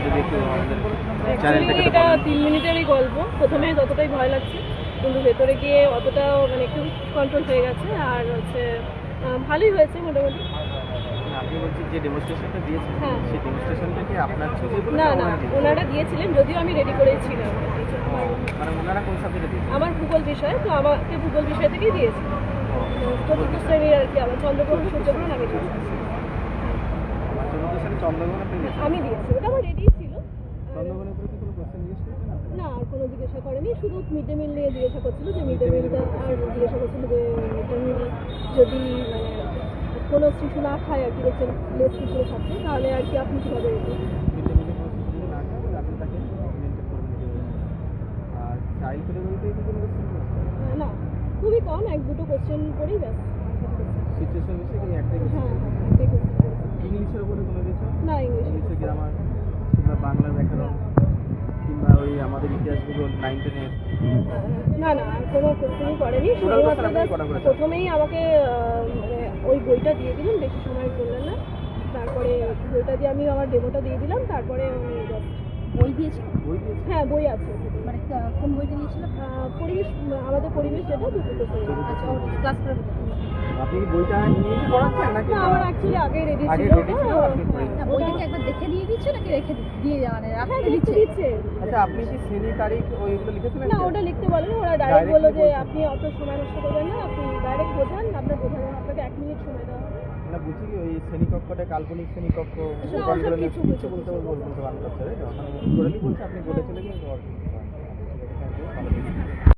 যদি একটু আমাদের চ্যানেলটাকে এটা 3 মিনিটেরই গল্প। প্রথমে যতটাই ভয় লাগছে, কিন্তু ভেতরে গিয়ে অতটাও মানে একটু কন্ট্রোল হয়ে গেছে। আর হচ্ছে ভালোই হয়েছে মোটামুটি। আপনি বলছেন যে ডেমনস্ট্রেশনটা দিয়েছেন, হ্যাঁ। সেই ডেমনস্ট্রেশনটা কি আপনার ছবি বলে না না, ওনারা দিয়েছিলেন, যদিও আমি রেডি করেছিলাম। মানে ওনারা কোন সাবজেক্টে দিয়েছেন? আমার ভূগোল বিষয়, তো আমাকে ভূগোল বিষয় থেকেই দিয়েছে। চতুর্থ শ্রেণীর আর কি, আমার চন্দ্রগ্রহণ সূর্যগ্রহণ আমি দিয়েছি। আমার চতুর্থ সালে চন্দ্রগ্রহণ আপনি দিয়েছেন? আমি দিয়েছি, ওটা আমার রেডি ছিল। চন্দ্রগ্রহণের উপরে কি কোনো কোশ্চেন জিজ্ঞেস করেছেন আপনি? না, আর কোনো জিজ্ঞাসা করেনি, শুধু মিড ডে মিল নিয়ে জিজ্ঞাসা করছিল যে মিড ডে মিলটা, আর জিজ্ঞাসা করছিল যে মিড ডে মিল যদি মানে কোনো শিশু না খায় আর কি, দেখছেন লেট শিশু খাচ্ছে, তাহলে আর কি আপনি কীভাবে মিড ডে মিলে কোনো কিছু যদি না খায় তাহলে আপনি তাকে মেনটেন করে দিতে পারবেন। আর চাইল্ড ক্যাটাগরিতে কি কোনো কোশ্চেন করেছেন? না, খুবই কম, 1-2 কোশ্চেন করেই ব্যাস। সিচুয়েশন বিষয়ে কি একটাই হ্যাঁ কোশ্চেন? হ্যাঁ, একটাই কোশ্চেন করেছি। ইংলিশের উপরে কোনো কিছু? না, ইংলিশে গ্রামার কিংবা বাংলা ব্যাকরণ কিংবা ওই আমাদের ইতিহাস ভূগোল 9-10-এর? না না, আর কোনো কোশ্চেনই করেনি। টোটাল শুধুমাত্র কোশ্চেন আপনি কটা করেছেন? প্রথমেই আমাকে মানে ওই বইটা দিয়ে দিলেন, বেশি সময় করলেন না। তারপরে বইটা দিয়ে আমি আমার ডেমোটা দিয়ে দিলাম, তারপরে আমি just বই দিয়েছিল? বই দিয়েছে? হ্যাঁ, বই আছে। মানে কোন বইটা দিয়েছিল? পরিবেশ, আমাদের পরিবেশ যেটা চতুর্থ শ্রেণী। আচ্ছা, ওর ক্লাস করে আপনি কি বইটা নিয়ে পড়াচ্ছেন নাকি? না, আমার অ্যাকচুয়ালি আগে রেডি আগে ছিল। ready ছিল, আপনি পড়ে না, বইটা কি একবার দেখে দিয়ে দিচ্ছে নাকি রেখে দিয়ে মানে হ্যাঁ, রাখতে লিখতে দিচ্ছে? দিচ্ছে। আচ্ছা, আপনি কি শ্রেণী তারিখ ওইগুলো লিখেছিলেন? না, ওটা লিখতে বলেনি, ওরা ডাইরেক্ট Direct বললো যে বলছেন? আপনি অত সময় নষ্ট করবেন না, আপনি ডাইরেক্ট বোঝান, আপনার বোঝানো আপনাকে 1 মিনিট সময় দেওয়া হবে। না, বলছি কি ওই শ্রেণীকক্ষটা কাল্পনিক শ্রেণীকক্ষ ওসব উপাধিগুলো কিছু কিছু বলতে পারবো, বলতে পারবেন না, তাই তো? মানে করে বলছে আপনি বলে চলে গেলেন তো। ভালো।